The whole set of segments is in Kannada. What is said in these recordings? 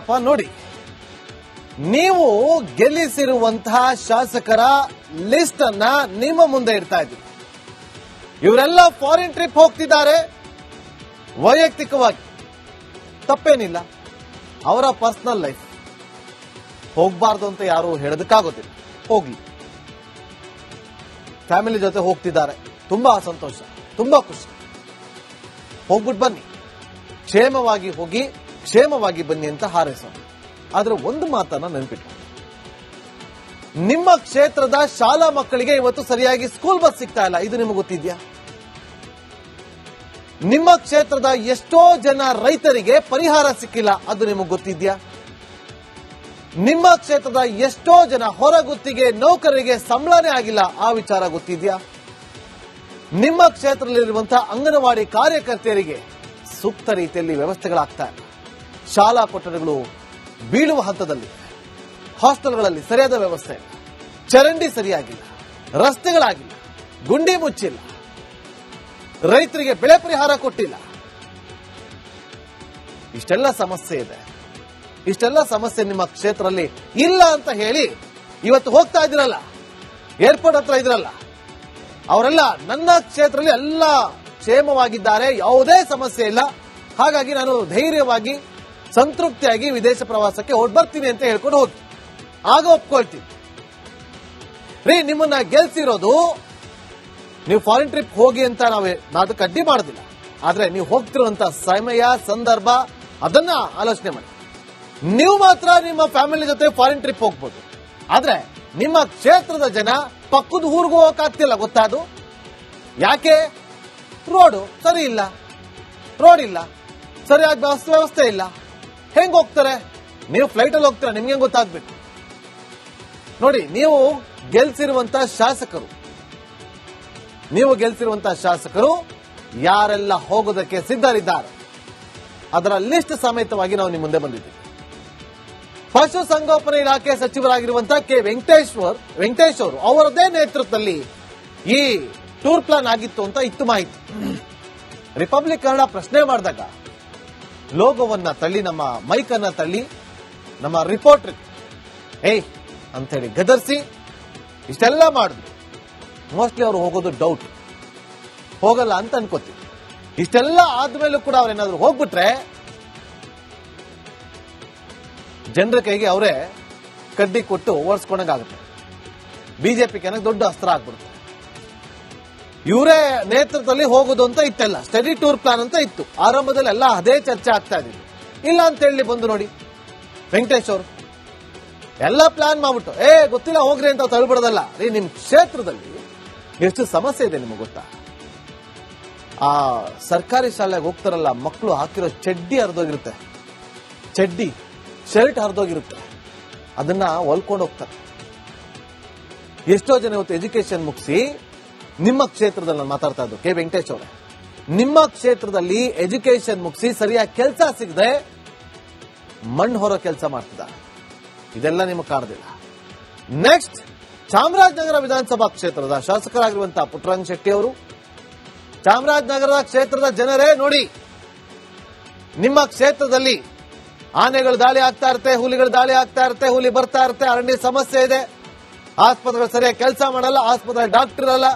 ಏನಪ್ಪ ನೋಡಿ, ನೀವು ಗೆಲ್ಲಿಸಿರುವಂತಹ ಶಾಸಕರ ಲಿಸ್ಟ್ ಅನ್ನ ನಿಮ್ಮ ಮುಂದೆ ಇಡ್ತಾ ಇದ್ದೀವಿ. ಇವರೆಲ್ಲ ಫಾರಿನ್ ಟ್ರಿಪ್ ಹೋಗ್ತಿದ್ದಾರೆ. ವೈಯಕ್ತಿಕವಾಗಿ ತಪ್ಪೇನಿಲ್ಲ, ಅವರ ಪರ್ಸನಲ್ ಲೈಫ್. ಹೋಗ್ಬಾರ್ದು ಅಂತ ಯಾರು ಹೇಳೋದಕ್ಕಾಗೋದಿಲ್ಲ, ಹೋಗ್ಲಿ. ಫ್ಯಾಮಿಲಿ ಜೊತೆ ಹೋಗ್ತಿದ್ದಾರೆ, ತುಂಬಾ ಸಂತೋಷ, ತುಂಬಾ ಖುಷಿ. ಹೋಗ್ಬಿಟ್ಟು ಬನ್ನಿ, ಕ್ಷೇಮವಾಗಿ ಹೋಗಿ ಕ್ಷೇಮವಾಗಿ ಬನ್ನಿ ಅಂತ ಹಾರೈಸೋಣ. ಆದ್ರೆ ಒಂದು ಮಾತನ್ನ ನೆನಪಿಟ್ಟು, ನಿಮ್ಮ ಕ್ಷೇತ್ರದ ಶಾಲಾ ಮಕ್ಕಳಿಗೆ ಇವತ್ತು ಸರಿಯಾಗಿ ಸ್ಕೂಲ್ ಬಸ್ ಸಿಗ್ತಾ ಇಲ್ಲ. ಇದು ನಿಮಗೆ ಗೊತ್ತಿದ್ಯಾ? ನಿಮ್ಮ ಕ್ಷೇತ್ರದ ಎಷ್ಟೋ ಜನ ರೈತರಿಗೆ ಪರಿಹಾರ ಸಿಕ್ಕಿಲ್ಲ. ಅದು ನಿಮಗೆ ಗೊತ್ತಿದ್ಯಾ? ನಿಮ್ಮ ಕ್ಷೇತ್ರದ ಎಷ್ಟೋ ಜನ ಹೊರಗುತ್ತಿಗೆ ನೌಕರರಿಗೆ ಸಂಬಳನೇ ಆಗಿಲ್ಲ. ಆ ವಿಚಾರ ಗೊತ್ತಿದ್ಯಾ? ನಿಮ್ಮ ಕ್ಷೇತ್ರದಲ್ಲಿರುವಂತಹ ಅಂಗನವಾಡಿ ಕಾರ್ಯಕರ್ತೆಯರಿಗೆ ಸೂಕ್ತ ರೀತಿಯಲ್ಲಿ ವ್ಯವಸ್ಥೆಗಳಾಗ್ತಾ ಇಲ್ಲ. ಶಾಲಾ ಕೊಠಡಿಗಳು ಬೀಳುವ ಹಂತದಲ್ಲಿ, ಹಾಸ್ಟೆಲ್ಗಳಲ್ಲಿ ಸರಿಯಾದ ವ್ಯವಸ್ಥೆ ಇಲ್ಲ, ಚರಂಡಿ ಸರಿಯಾಗಿಲ್ಲ, ರಸ್ತೆಗಳಾಗಿಲ್ಲ, ಗುಂಡಿ ಮುಚ್ಚಿಲ್ಲ, ರೈತರಿಗೆ ಬೆಳೆ ಪರಿಹಾರ ಕೊಟ್ಟಿಲ್ಲ. ಇಷ್ಟೆಲ್ಲ ಸಮಸ್ಯೆ ಇದೆ. ಇಷ್ಟೆಲ್ಲ ಸಮಸ್ಯೆ ನಿಮ್ಮ ಕ್ಷೇತ್ರದಲ್ಲಿ ಇಲ್ಲ ಅಂತ ಹೇಳಿ ಇವತ್ತು ಹೋಗ್ತಾ ಇದ್ದೀರಲ್ಲ, ಏರ್ಪೋರ್ಟ್ ಹತ್ರ ಇದ್ರಲ್ಲ, ಅವರೆಲ್ಲ ನನ್ನ ಕ್ಷೇತ್ರದಲ್ಲಿ ಎಲ್ಲ ಕ್ಷೇಮವಾಗಿದ್ದಾರೆ, ಯಾವುದೇ ಸಮಸ್ಯೆ ಇಲ್ಲ, ಹಾಗಾಗಿ ನಾನು ಧೈರ್ಯವಾಗಿ ಸಂತೃಪ್ತಿಯಾಗಿ ವಿದೇಶ ಪ್ರವಾಸಕ್ಕೆ ಬರ್ತೀನಿ ಅಂತ ಹೇಳ್ಕೊಂಡು ಹೋಗಿ ಆಗ ಒಪ್ಕೊಳ್ತೀನಿ. ರೀ, ನಿಮ್ಮನ್ನ ಗೆಲ್ಸಿರೋದು ನೀವು ಫಾರಿನ್ ಟ್ರಿಪ್ ಹೋಗಿ ಅಂತ ನಾವು ಅದಕ್ಕೆ ಅಡ್ಡಿ ಮಾಡೋದಿಲ್ಲ. ಆದ್ರೆ ನೀವು ಹೋಗ್ತಿರುವಂತ ಸಮಯ, ಸಂದರ್ಭ, ಅದನ್ನ ಆಲೋಚನೆ ಮಾಡಿ. ನೀವು ಮಾತ್ರ ನಿಮ್ಮ ಫ್ಯಾಮಿಲಿ ಜೊತೆ ಫಾರಿನ್ ಟ್ರಿಪ್ ಹೋಗ್ಬೋದು, ಆದ್ರೆ ನಿಮ್ಮ ಕ್ಷೇತ್ರದ ಜನ ಪಕ್ಕದ ಊರಿಗೂ ಹೋಗಕ್ಕಾಗ್ತಿಲ್ಲ. ಗೊತ್ತಾದು ಯಾಕೆ? ರೋಡು ಸರಿ ಇಲ್ಲ, ರೋಡ್ ಇಲ್ಲ, ಸರಿಯಾದ ವ್ಯವಸ್ಥೆ ಇಲ್ಲ. ಹೆಂಗ್ ಹೋಗ್ತಾರೆ? ನೀವು ಫ್ಲೈಟ್ ಅಲ್ಲಿ ಹೋಗ್ತೀರಾ, ನಿಮ್ಗೆ ಗೊತ್ತಾಗ್ಬೇಕು. ನೋಡಿ, ನೀವು ಗೆಲ್ಸಿರುವಂತ ಶಾಸಕರು ಯಾರೆಲ್ಲ ಹೋಗೋದಕ್ಕೆ ಸಿದ್ಧರಿದ್ದಾರೆ ಅದರ ಲಿಸ್ಟ್ ಸಮೇತವಾಗಿ ನಾವು ನಿಮ್ಮ ಮುಂದೆ ಬಂದಿದ್ದೀವಿ. ಪಶುಸಂಗೋಪನಾ ಇಲಾಖೆ ಸಚಿವರಾಗಿರುವಂತಹ ಕೆ ವೆಂಕಟೇಶ್ ಅವರು ಅವರದೇ ನೇತೃತ್ವದಲ್ಲಿ ಈ ಟೂರ್ ಪ್ಲಾನ್ ಆಗಿತ್ತು ಅಂತ ಇತ್ತು ಮಾಹಿತಿ. ರಿಪಬ್ಲಿಕ್ ಕನ್ನಡ ಪ್ರಶ್ನೆ ಮಾಡಿದಾಗ ಲೋಗೋವನ್ನ ತಳ್ಳಿ, ನಮ್ಮ ಮೈಕ್ ಅನ್ನ ತಳ್ಳಿ, ನಮ್ಮ ರಿಪೋರ್ಟರ್ ಅಂತ ಹೇಳಿ ಗದರ್ಸಿ ಇಷ್ಟೆಲ್ಲ ಮಾಡಿದ್ರು. ಮೋಸ್ಟ್ಲಿ ಅವರು ಹೋಗೋದು ಡೌಟ್, ಹೋಗಲ್ಲ ಅಂತ ಅನ್ಕೋತೀವಿ. ಇಷ್ಟೆಲ್ಲ ಆದ್ಮೇಲೂ ಕೂಡ ಅವ್ರೇನಾದ್ರೂ ಹೋಗ್ಬಿಟ್ರೆ ಜನರ ಕೈಗೆ ಅವರೇ ಕಡ್ಡಿ ಕೊಟ್ಟು ಓಡಿಸ್ಕೊಂಡಂಗಾಗುತ್ತೆ. ಬಿಜೆಪಿಗೆ ದೊಡ್ಡ ಅಸ್ತ್ರ ಆಗ್ಬಿಡುತ್ತೆ. ಇವರೇ ನೇತೃತ್ವದಲ್ಲಿ ಹೋಗೋದು ಅಂತ ಇತ್ತೆಲ್ಲ, ಸ್ಟಡಿ ಟೂರ್ ಪ್ಲಾನ್ ಅಂತ ಇತ್ತು. ಆರಂಭದಲ್ಲಿ ಎಲ್ಲ ಅದೇ ಚರ್ಚೆ ಆಗ್ತಾ ಇದ್ರು. ಇಲ್ಲ ಅಂತ ಹೇಳಿ ಬಂದು ನೋಡಿ, ವೆಂಕಟೇಶ್ ಅವರು ಎಲ್ಲ ಪ್ಲಾನ್ ಮಾಡ್ಬಿಟ್ಟು ಗೊತ್ತಿಲ್ಲ ಹೋಗ್ರಿ ಅಂತ ತಳ್ಬಿಡೋದಲ್ಲ. ರೀ, ನಿಮ್ ಕ್ಷೇತ್ರದಲ್ಲಿ ಎಷ್ಟು ಸಮಸ್ಯೆ ಇದೆ ನಿಮಗೆ ಗೊತ್ತಾ? ಆ ಸರ್ಕಾರಿ ಶಾಲೆಗೆ ಹೋಗ್ತಾರಲ್ಲ ಮಕ್ಕಳು, ಹಾಕಿರೋ ಚಡ್ಡಿ ಹರಿದೋಗಿರುತ್ತೆ, ಚಡ್ಡಿ ಶರ್ಟ್ ಹರಿದೋಗಿರುತ್ತೆ, ಅದನ್ನ ಹೊಲ್ಕೊಂಡು ಹೋಗ್ತಾರೆ. ಎಷ್ಟೋ ಜನ ಇವತ್ತು ಎಜುಕೇಶನ್ ಮುಗಿಸಿ ನಿಮ್ಮ ಕ್ಷೇತ್ರದಲ್ಲಿ ನಾನು ಮಾತಾಡ್ತಾ ಇದ್ದು ಕೆ ವೆಂಕಟೇಶ್ ಅವರೇ, ನಿಮ್ಮ ಕ್ಷೇತ್ರದಲ್ಲಿ ಎಜುಕೇಶನ್ ಮುಗಿಸಿ ಸರಿಯಾಗಿ ಕೆಲಸ ಸಿಗದೆ ಮಣ್ಣು ಹೊರ ಕೆಲಸ ಮಾಡ್ತಿದ್ದಾರೆ. ಇದೆಲ್ಲ ನಿಮಗೆ ಕಾಣದಿಲ್ಲ. ನೆಕ್ಸ್ಟ್, ಚಾಮರಾಜನಗರ ವಿಧಾನಸಭಾ ಕ್ಷೇತ್ರದ ಶಾಸಕರಾಗಿರುವಂತಹ ಪುಟ್ಟರಂಗ ಶೆಟ್ಟಿ ಅವರು, ಚಾಮರಾಜನಗರ ಕ್ಷೇತ್ರದ ಜನರೇ ನೋಡಿ, ನಿಮ್ಮ ಕ್ಷೇತ್ರದಲ್ಲಿ ಆನೆಗಳು ದಾಳಿ ಆಗ್ತಾ ಇರುತ್ತೆ, ಹುಲಿಗಳು ದಾಳಿ ಆಗ್ತಾ ಇರುತ್ತೆ, ಹುಲಿ ಬರ್ತಾ ಇರುತ್ತೆ, ಅರಣ್ಯ ಸಮಸ್ಯೆ ಇದೆ, ಆಸ್ಪತ್ರೆಗಳು ಸರಿಯಾಗಿ ಕೆಲಸ ಮಾಡಲ್ಲ, ಆಸ್ಪತ್ರೆ ಡಾಕ್ಟರ್ ಅಲ್ಲ,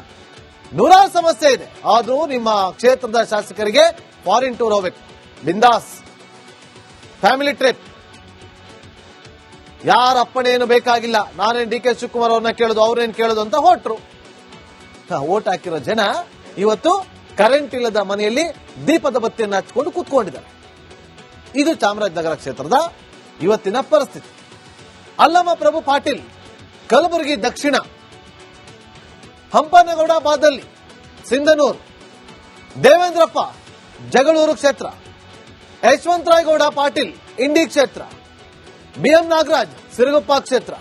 ನೂರಾರು ಸಮಸ್ಯೆ ಇದೆ. ಆದ್ರೂ ನಿಮ್ಮ ಕ್ಷೇತ್ರದ ಶಾಸಕರಿಗೆ ಫಾರಿನ್ ಟೂರ್ ಹೋಗ್ಬೇಕು, ಬಿಂದಾಸ್ ಫ್ಯಾಮಿಲಿ ಟ್ರಿಪ್, ಯಾರ ಅಪ್ಪಣೆ ಏನು ಬೇಕಾಗಿಲ್ಲ. ನಾನೇನು ಡಿ ಕೆ ಶಿವಕುಮಾರ್ ಅವ್ರನ್ನ ಕೇಳೋದು, ಅವ್ರೇನ್ ಕೇಳೋದು ಅಂತ ಹೊರಟ್ರು. ಓಟ್ ಹಾಕಿರೋ ಜನ ಇವತ್ತು ಕರೆಂಟ್ ಇಲ್ಲದ ಮನೆಯಲ್ಲಿ ದೀಪದ ಬತ್ತಿಯನ್ನು ಹಚ್ಕೊಂಡು ಕೂತ್ಕೊಂಡಿದ್ದಾರೆ. ಇದು ಚಾಮರಾಜನಗರ ಕ್ಷೇತ್ರದ ಇವತ್ತಿನ ಪರಿಸ್ಥಿತಿ. ಅಲ್ಲಮ ಪ್ರಭು ಪಾಟೀಲ್ ಕಲಬುರಗಿ ದಕ್ಷಿಣ, ಹಂಪನಗೌಡ ಬಾದಳ್ಳಿ ಸಿಂಧನೂರು, ದೇವೇಂದ್ರಪ್ಪ ಜಗಳೂರು ಕ್ಷೇತ್ರ, ಯಶವಂತರಾಯಗೌಡ ಪಾಟೀಲ್ ಇಂಡಿ ಕ್ಷೇತ್ರ, ಬಿಎಂ ನಾಗರಾಜ್ ಸಿರುಗುಪ್ಪ ಕ್ಷೇತ್ರ,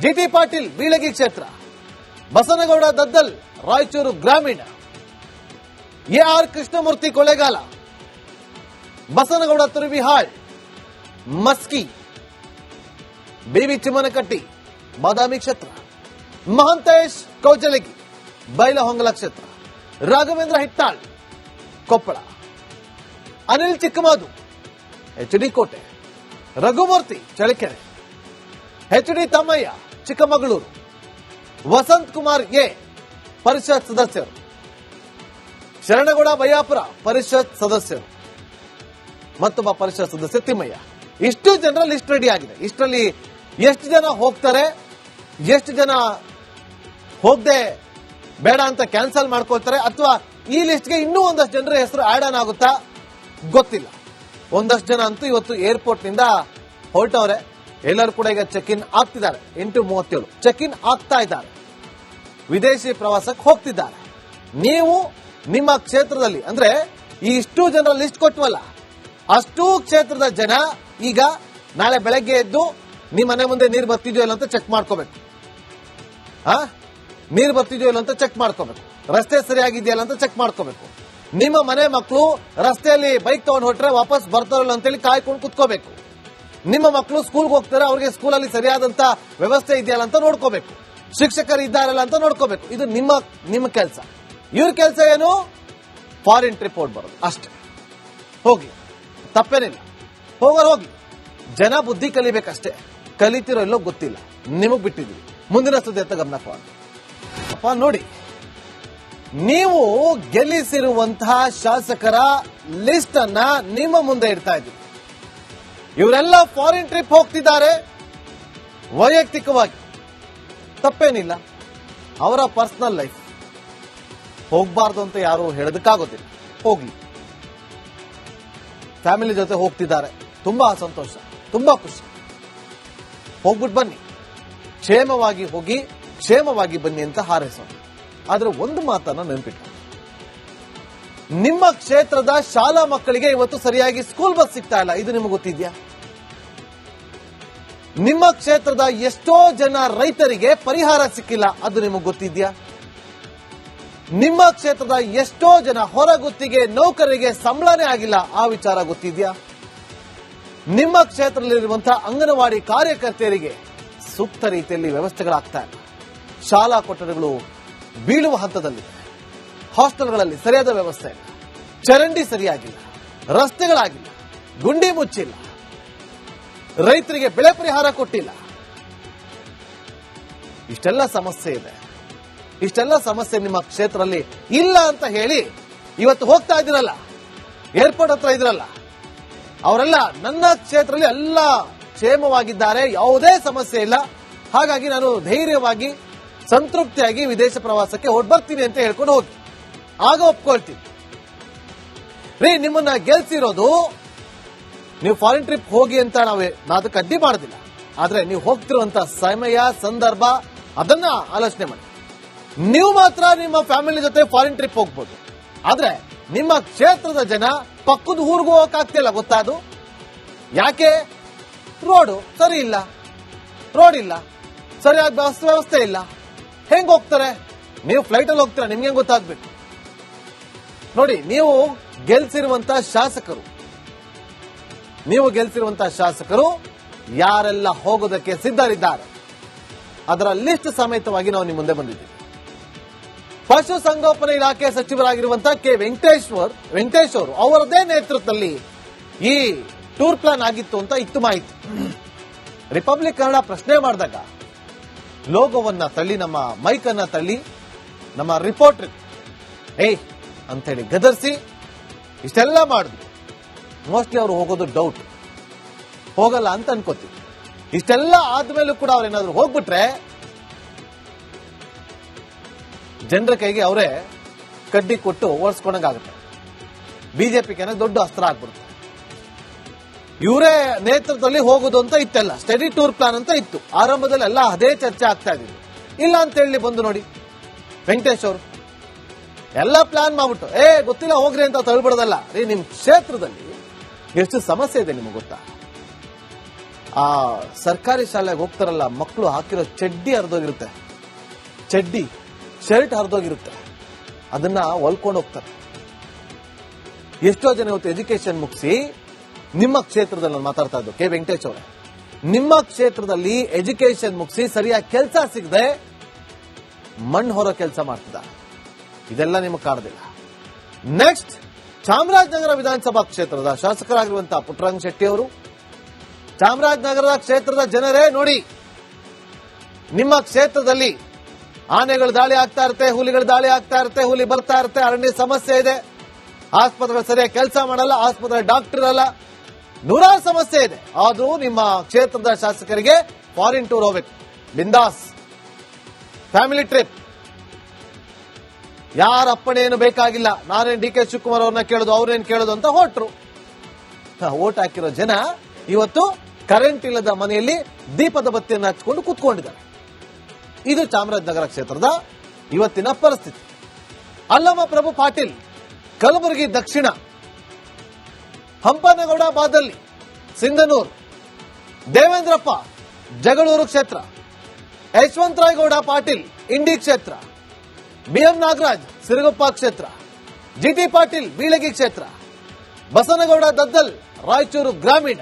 ಜಿಟಿ ಪಾಟೀಲ್ ಬೀಳಗಿ ಕ್ಷೇತ್ರ, ಬಸನಗೌಡ ದದ್ದಲ್ ರಾಯಚೂರು ಗ್ರಾಮೀಣ, ಎಆರ್ ಕೃಷ್ಣಮೂರ್ತಿ ಕೊಳ್ಳೇಗಾಲ, ಬಸನಗೌಡ ತುರುಬಿಹಾಳ್ ಮಸ್ಕಿ, ಬಿವಿ ಚಿಮ್ಮನಕಟ್ಟಿ ಬಾದಾಮಿ ಕ್ಷೇತ್ರ, ಮಹಂತೇಶ್ ಕೌಜಲಗಿ ಬೈಲಹೊಂಗಲ ಕ್ಷೇತ್ರ, Raghavendra Hittal Koppal, Anil Chikkamadu HD Kote, Raghumurthy Challakere, H D Tammaiah Chikkamagaluru, Vasanth Kumar A ಪರಿಷತ್ ಸದಸ್ಯರು, ಶರಣಗೌಡ ಬಯ್ಯಾಪುರ ಪರಿಷತ್ ಸದಸ್ಯರು, ಮತ್ತೊಬ್ಬ ಪರಿಷತ್ ಸದಸ್ಯ ತಿಮ್ಮಯ್ಯ. ಇಷ್ಟು ಜನರ ಲಿಸ್ಟ್ ರೆಡಿ ಆಗಿದೆ. ಇಷ್ಟರಲ್ಲಿ ಎಷ್ಟು ಜನ ಹೋಗ್ತಾರೆ, ಎಷ್ಟು ಜನ ಹೋಗದೆ ಬೇಡ ಅಂತ ಕ್ಯಾನ್ಸಲ್ ಮಾಡ್ಕೊಳ್ತಾರೆ, ಅಥವಾ ಈ ಲಿಸ್ಟ್ಗೆ ಇನ್ನೂ ಒಂದಷ್ಟು ಜನರ ಹೆಸರು ಆಡ್ ಆನ್ ಆಗುತ್ತಾ ಗೊತ್ತಿಲ್ಲ. ಒಂದಷ್ಟು ಜನ ಅಂತೂ ಇವತ್ತು ಏರ್ಪೋರ್ಟ್ ನಿಂದ ಹೊರಟವ್ರೆ. ಎಲ್ಲರೂ ಕೂಡ ಈಗ ಚೆಕ್ ಇನ್ ಆಗ್ತಿದ್ದಾರೆ. 8:37 ಚೆಕ್ ಇನ್ ಆಗ್ತಾ ಇದ್ದಾರೆ. ವಿದೇಶಿ ಪ್ರವಾಸಕ್ಕೆ ಹೋಗ್ತಿದ್ದಾರೆ. ನೀವು ನಿಮ್ಮ ಕ್ಷೇತ್ರದಲ್ಲಿ ಅಂದ್ರೆ ಈ ಇಷ್ಟು ಜನರ ಲಿಸ್ಟ್ ಕೊಟ್ಟವಲ್ಲ, ಅಷ್ಟೂ ಕ್ಷೇತ್ರದ ಜನ ಈಗ ನಾಳೆ ಬೆಳಗ್ಗೆ ಎದ್ದು ನಿಮ್ಮ ಮನೆ ಮುಂದೆ ನೀರು ಬರ್ತಿದ್ಯೋ ಇಲ್ಲ ಅಂತ ಚೆಕ್ ಮಾಡ್ಕೋಬೇಕು. ನೀರು ಬರ್ತಿದ್ಯೋ ಇಲ್ಲ ಅಂತ ಚೆಕ್ ಮಾಡ್ಕೋಬೇಕು. ರಸ್ತೆ ಸರಿಯಾಗಿದೆಯಲ್ಲ ಅಂತ ಚೆಕ್ ಮಾಡ್ಕೋಬೇಕು. ನಿಮ್ಮ ಮನೆ ಮಕ್ಕಳು ರಸ್ತೆಯಲ್ಲಿ ಬೈಕ್ ತಗೊಂಡು ಹೊರಟ್ರೆ ವಾಪಸ್ ಬರ್ತಾರಲ್ಲ ಅಂತೇಳಿ ಕಾಯ್ಕೊಂಡು ಕುತ್ಕೋಬೇಕು. ನಿಮ್ಮ ಮಕ್ಕಳು ಸ್ಕೂಲ್ಗೆ ಹೋಗ್ತಾರೆ, ಅವ್ರಿಗೆ ಸ್ಕೂಲಲ್ಲಿ ಸರಿಯಾದಂತ ವ್ಯವಸ್ಥೆ ಇದೆಯಲ್ಲ ಅಂತ ನೋಡ್ಕೋಬೇಕು. ಶಿಕ್ಷಕರು ಇದ್ದಾರಲ್ಲ ಅಂತ ನೋಡ್ಕೋಬೇಕು. ಇದು ನಿಮ್ಮ ಕೆಲಸ. ಇವ್ರ ಕೆಲಸ ಏನು? ಫಾರಿನ್ ಟ್ರಿಪ್ ಹೊಡ್ ಬರೋದು ಅಷ್ಟೇ. ಹೋಗಿ, ತಪ್ಪೇನಿಲ್ಲ, ಹೋಗಿ. ಜನ ಬುದ್ಧಿ ಕಲಿಬೇಕಷ್ಟೇ. ಕಲಿತಿರೋ ಎಲ್ಲೋ ಗೊತ್ತಿಲ್ಲ, ನಿಮಗ್ ಬಿಟ್ಟಿದ್ವಿ. ಮುಂದಿನ ಸುದ್ದಿ ಗಮನ ಅಪ್ಪ ನೋಡಿ, ನೀವು ಗೆಲ್ಲಿಸಿರುವಂತಹ ಶಾಸಕರ ಲಿಸ್ಟ್ ಅನ್ನ ನಿಮ್ಮ ಮುಂದೆ ಇಡ್ತಾ ಇದ್ದೀವಿ. ಇವರೆಲ್ಲ ಫಾರಿನ್ ಟ್ರಿಪ್ ಹೋಗ್ತಿದ್ದಾರೆ ವೈಯಕ್ತಿಕವಾಗಿ. ತಪ್ಪೇನಿಲ್ಲ, ಅವರ ಪರ್ಸನಲ್ ಲೈಫ್. ಹೋಗ್ಬಾರ್ದು ಅಂತ ಯಾರು ಹೇಳೋದಕ್ಕಾಗೋದಿಲ್ಲ. ಹೋಗ್ಲಿ, ಫ್ಯಾಮಿಲಿ ಜೊತೆ ಹೋಗ್ತಿದ್ದಾರೆ, ತುಂಬಾ ಸಂತೋಷ, ತುಂಬಾ ಖುಷಿ. ಹೋಗ್ಬಿಟ್ಟು ಬನ್ನಿ, ಕ್ಷೇಮವಾಗಿ ಹೋಗಿ ಕ್ಷೇಮವಾಗಿ ಬನ್ನಿ ಅಂತ ಹಾರೈಸೋಣ. ಆದ್ರೆ ಒಂದು ಮಾತನ್ನ ನೆನಪಿಟ್ಟು, ನಿಮ್ಮ ಕ್ಷೇತ್ರದ ಶಾಲಾ ಮಕ್ಕಳಿಗೆ ಇವತ್ತು ಸರಿಯಾಗಿ ಸ್ಕೂಲ್ ಬಸ್ ಸಿಗ್ತಾ ಇಲ್ಲ. ಇದು ನಿಮಗೆ ಗೊತ್ತಿದ್ಯಾ? ನಿಮ್ಮ ಕ್ಷೇತ್ರದ ಎಷ್ಟೋ ಜನ ರೈತರಿಗೆ ಪರಿಹಾರ ಸಿಕ್ಕಿಲ್ಲ. ಅದು ನಿಮಗೆ ಗೊತ್ತಿದ್ಯಾ? ನಿಮ್ಮ ಕ್ಷೇತ್ರದ ಎಷ್ಟೋ ಜನ ಹೊರಗುತ್ತಿಗೆ ನೌಕರರಿಗೆ ಸಂಬಳನೇ ಆಗಿಲ್ಲ. ಆ ವಿಚಾರ ಗೊತ್ತಿದ್ಯಾ? ನಿಮ್ಮ ಕ್ಷೇತ್ರದಲ್ಲಿರುವಂತಹ ಅಂಗನವಾಡಿ ಕಾರ್ಯಕರ್ತೆಯರಿಗೆ ಸೂಕ್ತ ರೀತಿಯಲ್ಲಿ ವ್ಯವಸ್ಥೆಗಳಾಗ್ತಾ ಇಲ್ಲ. ಶಾಲಾ ಕೊಠಡಿಗಳು ಬೀಳುವ ಹಂತದಲ್ಲಿದೆ. ಹಾಸ್ಟೆಲ್ಗಳಲ್ಲಿ ಸರಿಯಾದ ವ್ಯವಸ್ಥೆ ಇಲ್ಲ. ಚರಂಡಿ ಸರಿಯಾಗಿಲ್ಲ, ರಸ್ತೆಗಳಾಗಿಲ್ಲ, ಗುಂಡಿ ಮುಚ್ಚಿಲ್ಲ, ರೈತರಿಗೆ ಬೆಳೆ ಪರಿಹಾರ ಕೊಟ್ಟಿಲ್ಲ. ಇಷ್ಟೆಲ್ಲ ಸಮಸ್ಯೆ ಇದೆ. ಇಷ್ಟೆಲ್ಲ ಸಮಸ್ಯೆ ನಿಮ್ಮ ಕ್ಷೇತ್ರದಲ್ಲಿ ಇಲ್ಲ ಅಂತ ಹೇಳಿ ಇವತ್ತು ಹೋಗ್ತಾ ಇದ್ದೀರಲ್ಲ, ಏರ್ಪೋರ್ಟ್ ಹತ್ರ ಇದ್ರಲ್ಲ, ಅವರೆಲ್ಲ ನನ್ನ ಕ್ಷೇತ್ರದಲ್ಲಿ ಎಲ್ಲ ಕ್ಷೇಮವಾಗಿದ್ದಾರೆ, ಯಾವುದೇ ಸಮಸ್ಯೆ ಇಲ್ಲ, ಹಾಗಾಗಿ ನಾನು ಧೈರ್ಯವಾಗಿ ಸಂತೃಪ್ತಿಯಾಗಿ ವಿದೇಶ ಪ್ರವಾಸಕ್ಕೆ ಹೊರಡ್ಬರ್ತೀನಿ ಅಂತ ಹೇಳ್ಕೊಂಡು ಹೋಗಿ. ಆಗ ಒಪ್ಕೊಳ್ತೀನಿ. ರೀ, ನಿಮ್ಮನ್ನ ಗೆಲ್ಸಿರೋದು ನೀವು ಫಾರಿನ್ ಟ್ರಿಪ್ ಹೋಗಿ ಅಂತ ನಾವು ಅದಕ್ಕೆ ಅಡ್ಡಿ ಮಾಡೋದಿಲ್ಲ. ಆದ್ರೆ ನೀವು ಹೋಗ್ತಿರುವಂತ ಸಮಯ, ಸಂದರ್ಭ, ಅದನ್ನ ಆಲೋಚನೆ ಮಾಡಿ. ನೀವು ಮಾತ್ರ ನಿಮ್ಮ ಫ್ಯಾಮಿಲಿ ಜೊತೆ ಫಾರಿನ್ ಟ್ರಿಪ್ ಹೋಗ್ಬೋದು. ಆದ್ರೆ ನಿಮ್ಮ ಕ್ಷೇತ್ರದ ಜನ ಪಕ್ಕದ ಊರಿಗೂ ಹೋಗಕ್ಕಾಗ್ತಿಲ್ಲ. ಗೊತ್ತಾದು ಯಾಕೆ? ರೋಡು ಸರಿ ಇಲ್ಲ, ರೋಡ್ ಇಲ್ಲ, ಸರಿಯಾದ ವ್ಯವಸ್ಥೆ ಇಲ್ಲ. ಹೆಂಗ್ ಹೋಗ್ತಾರೆ? ನೀವು ಫ್ಲೈಟ್ ಅಲ್ಲಿ ಹೋಗ್ತೀರಾ, ನಿಮ್ಗೆ ಹೆಂಗ್ ಗೊತ್ತಾಗ್ಬೇಕು? ನೋಡಿ, ನೀವು ಗೆಲ್ಸಿರುವಂತಹ ಶಾಸಕರು ಯಾರೆಲ್ಲ ಹೋಗೋದಕ್ಕೆ ಸಿದ್ಧರಿದ್ದಾರೆ ಅದರ ಲಿಸ್ಟ್ ಸಮೇತವಾಗಿ ನಾವು ನಿಮ್ಮ ಮುಂದೆ ಬಂದಿದ್ದೀವಿ. ಪಶುಸಂಗೋಪನಾ ಇಲಾಖೆ ಸಚಿವರಾಗಿರುವಂತಹ ಕೆ ವೆಂಕಟೇಶ್ ಅವರು ಅವರದೇ ನೇತೃತ್ವದಲ್ಲಿ ಈ ಟೂರ್ ಪ್ಲಾನ್ ಆಗಿತ್ತು ಅಂತ ಇತ್ತು ಮಾಹಿತಿ. ರಿಪಬ್ಲಿಕ್ ಕನ್ನಡ ಪ್ರಶ್ನೆ ಮಾಡಿದಾಗ ಲೋಗೋವನ್ನ ತಳ್ಳಿ, ನಮ್ಮ ಮೈಕ್ ಅನ್ನ ತಳ್ಳಿ, ನಮ್ಮ ರಿಪೋರ್ಟರ್ ಅಂತ ಹೇಳಿ ಗದರ್ಸಿ ಇಷ್ಟೆಲ್ಲ ಮಾಡಿದ್ರು. ಮೋಸ್ಟ್ಲಿ ಅವರು ಹೋಗೋದು ಡೌಟ್, ಹೋಗಲ್ಲ ಅಂತ ಅನ್ಕೋತೀವಿ. ಇಷ್ಟೆಲ್ಲ ಆದ್ಮೇಲೂ ಕೂಡ ಅವ್ರೇನಾದ್ರೂ ಹೋಗ್ಬಿಟ್ರೆ ಜನರ ಕೈಗೆ ಅವರೇ ಕಡ್ಡಿ ಕೊಟ್ಟು ಓಡಿಸ್ಕೊಂಡಂಗಾಗುತ್ತೆ. ಬಿಜೆಪಿಗೆ ದೊಡ್ಡ ಅಸ್ತ್ರ ಆಗ್ಬಿಡುತ್ತೆ. ಇವರೇ ನೇತೃತ್ವದಲ್ಲಿ ಹೋಗೋದು ಅಂತ ಇತ್ತೆಲ್ಲ, ಸ್ಟಡಿ ಟೂರ್ ಪ್ಲಾನ್ ಅಂತ ಇತ್ತು. ಆರಂಭದಲ್ಲಿ ಎಲ್ಲ ಅದೇ ಚರ್ಚೆ ಆಗ್ತಾ ಇದ್ರು. ಇಲ್ಲ ಅಂತ ಹೇಳಿ ಬಂದು ನೋಡಿ, ವೆಂಕಟೇಶ್ ಅವರು ಎಲ್ಲ ಪ್ಲಾನ್ ಮಾಡ್ಬಿಟ್ಟು ಗೊತ್ತಿಲ್ಲ ಹೋಗ್ರಿ ಅಂತ ತಳ್ಬಿಡೋದಲ್ಲ. ರೀ, ನಿಮ್ ಕ್ಷೇತ್ರದಲ್ಲಿ ಎಷ್ಟು ಸಮಸ್ಯೆ ಇದೆ ನಿಮ್ಗೆ ಗೊತ್ತಾ? ಆ ಸರ್ಕಾರಿ ಶಾಲೆಗೆ ಹೋಗ್ತಾರಲ್ಲ, ಮಕ್ಕಳು ಹಾಕಿರೋ ಚಡ್ಡಿ ಹರಿದೋಗಿರುತ್ತೆ, ಚಡ್ಡಿ ಶರ್ಟ್ ಹರಿದೋಗಿರುತ್ತೆ, ಅದನ್ನ ಹೊಲ್ಕೊಂಡು ಹೋಗ್ತಾರೆ. ಎಷ್ಟೋ ಜನ ಇವತ್ತು ಎಜುಕೇಶನ್ ಮುಗಿಸಿ ನಿಮ್ಮ ಕ್ಷೇತ್ರದಲ್ಲಿ ನಾನು ಮಾತಾಡ್ತಾ ಇದ್ದು ಕೆ ವೆಂಕಟೇಶ್ ಅವರೇ, ನಿಮ್ಮ ಕ್ಷೇತ್ರದಲ್ಲಿ ಎಜುಕೇಶನ್ ಮುಗಿಸಿ ಸರಿಯಾಗಿ ಕೆಲಸ ಸಿಗದೆ ಮಣ್ಣು ಹೊರ ಕೆಲಸ ಮಾಡ್ತಿದ್ದಾರೆ. ಇದೆಲ್ಲ ನಿಮಗೆ ಕಾಣೋದಿಲ್ಲ. ನೆಕ್ಸ್ಟ್, ಚಾಮರಾಜನಗರ ವಿಧಾನಸಭಾ ಕ್ಷೇತ್ರದ ಶಾಸಕರಾಗಿರುವಂತಹ ಪುಟ್ಟರಂಗ ಶೆಟ್ಟಿ ಅವರು, ಚಾಮರಾಜನಗರ ಕ್ಷೇತ್ರದ ಜನರೇ ನೋಡಿ, ನಿಮ್ಮ ಕ್ಷೇತ್ರದಲ್ಲಿ ಆನೆಗಳು ದಾಳಿ ಆಗ್ತಾ ಇರುತ್ತೆ, ಹುಲಿಗಳು ದಾಳಿ ಆಗ್ತಾ ಇರುತ್ತೆ, ಹುಲಿ ಬರ್ತಾ ಇರುತ್ತೆ, ಅರಣ್ಯ ಸಮಸ್ಯೆ ಇದೆ, ಆಸ್ಪತ್ರೆ ಸರಿಯಾಗಿ ಕೆಲಸ ಮಾಡಲ್ಲ, ಆಸ್ಪತ್ರೆ ಡಾಕ್ಟರ್ ಅಲ್ಲ, ನೂರಾರು ಸಮಸ್ಯೆ ಇದೆ. ಆದ್ರೂ ನಿಮ್ಮ ಕ್ಷೇತ್ರದ ಶಾಸಕರಿಗೆ ಫಾರಿನ್ ಟೂರ್ ಹೋಗ್ಬೇಕು, ಬಿಂದಾಸ್ ಫ್ಯಾಮಿಲಿ ಟ್ರಿಪ್, ಯಾರ ಅಪ್ಪಣೆ ಏನು ಬೇಕಾಗಿಲ್ಲ. ನಾನೇನು ಡಿ ಕೆ ಶಿವಕುಮಾರ್ ಅವ್ರನ್ನ ಕೇಳೋದು, ಅವ್ರೇನ್ ಕೇಳೋದು ಅಂತ ಹೊರಟ್ರು. ಓಟ್ ಹಾಕಿರೋ ಜನ ಇವತ್ತು ಕರೆಂಟ್ ಇಲ್ಲದ ಮನೆಯಲ್ಲಿ ದೀಪದ ಬತ್ತಿಯನ್ನು ಹಚ್ಕೊಂಡು ಕೂತ್ಕೊಂಡಿದ್ದಾರೆ. ಇದು ಚಾಮರಾಜನಗರ ಕ್ಷೇತ್ರದ ಇವತ್ತಿನ ಪರಿಸ್ಥಿತಿ. ಅಲ್ಲಮ ಪ್ರಭು ಪಾಟೀಲ್ ಕಲಬುರಗಿ ದಕ್ಷಿಣ, ಹಂಪನಗೌಡ ಬಾದಲ್ಲಿ ಸಿಂಧನೂರು, ದೇವೇಂದ್ರಪ್ಪ ಜಗಳೂರು ಕ್ಷೇತ್ರ, ಯಶವಂತರಾಯಗೌಡ ಪಾಟೀಲ್ ಇಂಡಿ ಕ್ಷೇತ್ರ, ಬಿಎಂ ನಾಗರಾಜ್ ಸಿರುಗುಪ್ಪ ಕ್ಷೇತ್ರ, ಜಿಟಿ ಪಾಟೀಲ್ ಬೀಳಗಿ ಕ್ಷೇತ್ರ, ಬಸನಗೌಡ ದದ್ದಲ್ ರಾಯಚೂರು ಗ್ರಾಮೀಣ,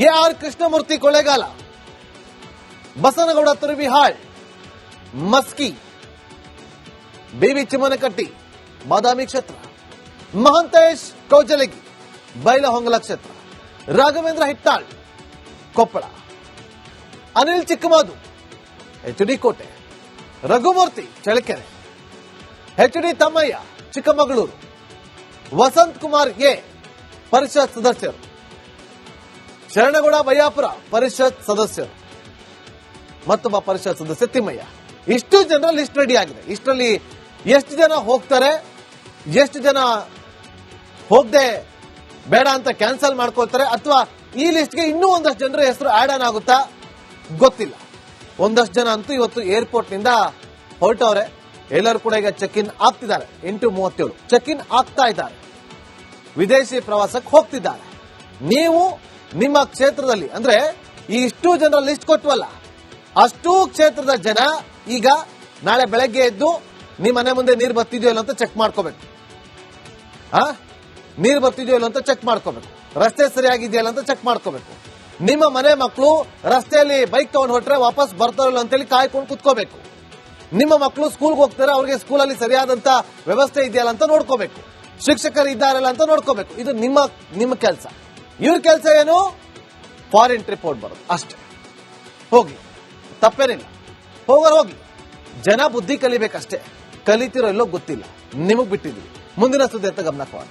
ಎಆರ್ ಕೃಷ್ಣಮೂರ್ತಿ ಕೊಳ್ಳೇಗಾಲ, ಬಸನಗೌಡ ತುರುಬಿಹಾಳ್ ಮಸ್ಕಿ, ಬಿವಿ ಚಿಮ್ಮನಕಟ್ಟಿ ಬಾದಾಮಿ ಕ್ಷೇತ್ರ, ಮಹಂತೇಶ್ ಕೌಜಲಗಿ ಬೈಲಹೊಂಗಲ ಕ್ಷೇತ್ರ, Raghavendra Hittal Koppal, Anil Chikkamadu HD Kote, Raghumurthy Challakere, HD Tammaiah Chikkamagaluru, Vasanth Kumar A ಪರಿಷತ್ ಸದಸ್ಯರು, ಶರಣಗೌಡ ಬಯ್ಯಾಪುರ ಪರಿಷತ್ ಸದಸ್ಯರು, ಮತ್ತೊಬ್ಬ ಪರಿಷತ್ ಸದಸ್ಯ ತಿಮ್ಮಯ್ಯ. ಇಷ್ಟು ಜನರ ಲಿಸ್ಟ್ ರೆಡಿ ಆಗಿದೆ. ಇಷ್ಟರಲ್ಲಿ ಎಷ್ಟು ಜನ ಹೋಗ್ತಾರೆ, ಎಷ್ಟು ಜನ ಹೋಗದೆ ಬೇಡ ಅಂತ ಕ್ಯಾನ್ಸಲ್ ಮಾಡ್ಕೊಳ್ತಾರೆ, ಅಥವಾ ಈ ಲಿಸ್ಟ್ಗೆ ಇನ್ನೂ ಒಂದಷ್ಟು ಜನರ ಹೆಸರು ಆಡ್ ಆನ್ ಆಗುತ್ತಾ ಗೊತ್ತಿಲ್ಲ. ಒಂದಷ್ಟು ಜನ ಅಂತೂ ಇವತ್ತು ಏರ್ಪೋರ್ಟ್ ನಿಂದ ಹೊರಟವ್ರೆ. ಎಲ್ಲರೂ ಕೂಡ ಈಗ ಚೆಕ್ ಇನ್ ಆಗ್ತಿದ್ದಾರೆ. 8:37 ಚೆಕ್ ಇನ್ ಆಗ್ತಾ ಇದ್ದಾರೆ, ವಿದೇಶಿ ಪ್ರವಾಸಕ್ಕೆ ಹೋಗ್ತಿದ್ದಾರೆ. ನೀವು ನಿಮ್ಮ ಕ್ಷೇತ್ರದಲ್ಲಿ ಅಂದ್ರೆ ಈ ಇಷ್ಟು ಜನರ ಲಿಸ್ಟ್ ಕೊಟ್ಟವಲ್ಲ, ಅಷ್ಟೂ ಕ್ಷೇತ್ರದ ಜನ ಈಗ ನಾಳೆ ಬೆಳಗ್ಗೆ ಎದ್ದು ನಿಮ್ಮ ಮನೆ ಮುಂದೆ ನೀರು ಬರ್ತಿದೆಯೋ ಇಲ್ಲ ಅಂತ ಚೆಕ್ ಮಾಡ್ಕೋಬೇಕು. ನೀರು ಬರ್ತಿದೆಯೋ ಇಲ್ಲ ಅಂತ ಚೆಕ್ ಮಾಡ್ಕೋಬೇಕು. ರಸ್ತೆ ಸರಿಯಾಗಿದೆಯಲ್ಲ ಅಂತ ಚೆಕ್ ಮಾಡ್ಕೋಬೇಕು. ನಿಮ್ಮ ಮನೆ ಮಕ್ಕಳು ರಸ್ತೆಯಲ್ಲಿ ಬೈಕ್ ತಗೊಂಡು ಹೊರಟ್ರೆ ವಾಪಸ್ ಬರ್ತಾರಲ್ಲ ಅಂತೇಳಿ ಕಾಯ್ಕೊಂಡು ಕುತ್ಕೋಬೇಕು. ನಿಮ್ಮ ಮಕ್ಕಳು ಸ್ಕೂಲ್ಗೆ ಹೋಗ್ತಾರೆ, ಅವ್ರಿಗೆ ಸ್ಕೂಲಲ್ಲಿ ಸರಿಯಾದಂತ ವ್ಯವಸ್ಥೆ ಇದೆಯಲ್ಲ ಅಂತ ನೋಡ್ಕೋಬೇಕು. ಶಿಕ್ಷಕರು ಇದ್ದಾರಲ್ಲ ಅಂತ ನೋಡ್ಕೋಬೇಕು. ಇದು ನಿಮ್ಮ ಕೆಲಸ. ಇವ್ರ ಕೆಲಸ ಏನು? ಫಾರಿನ್ ಟ್ರಿಪ್ ಹೊಡ್ ಬರೋದು ಅಷ್ಟೇ. ಹೋಗಿ, ತಪ್ಪೇನಿಲ್ಲ, ಹೋಗಿ. ಜನ ಬುದ್ಧಿ ಕಲಿಬೇಕಷ್ಟೇ. ಕಲಿತಿರೋ ಇಲ್ಲೋ ಗೊತ್ತಿಲ್ಲ, ನಿಮಗ್ ಬಿಟ್ಟಿದ್ವಿ. ಮುಂದಿನ ಸುದ್ದಿ ಅಂತ ಗಮನ ಕೊಡೋಣ.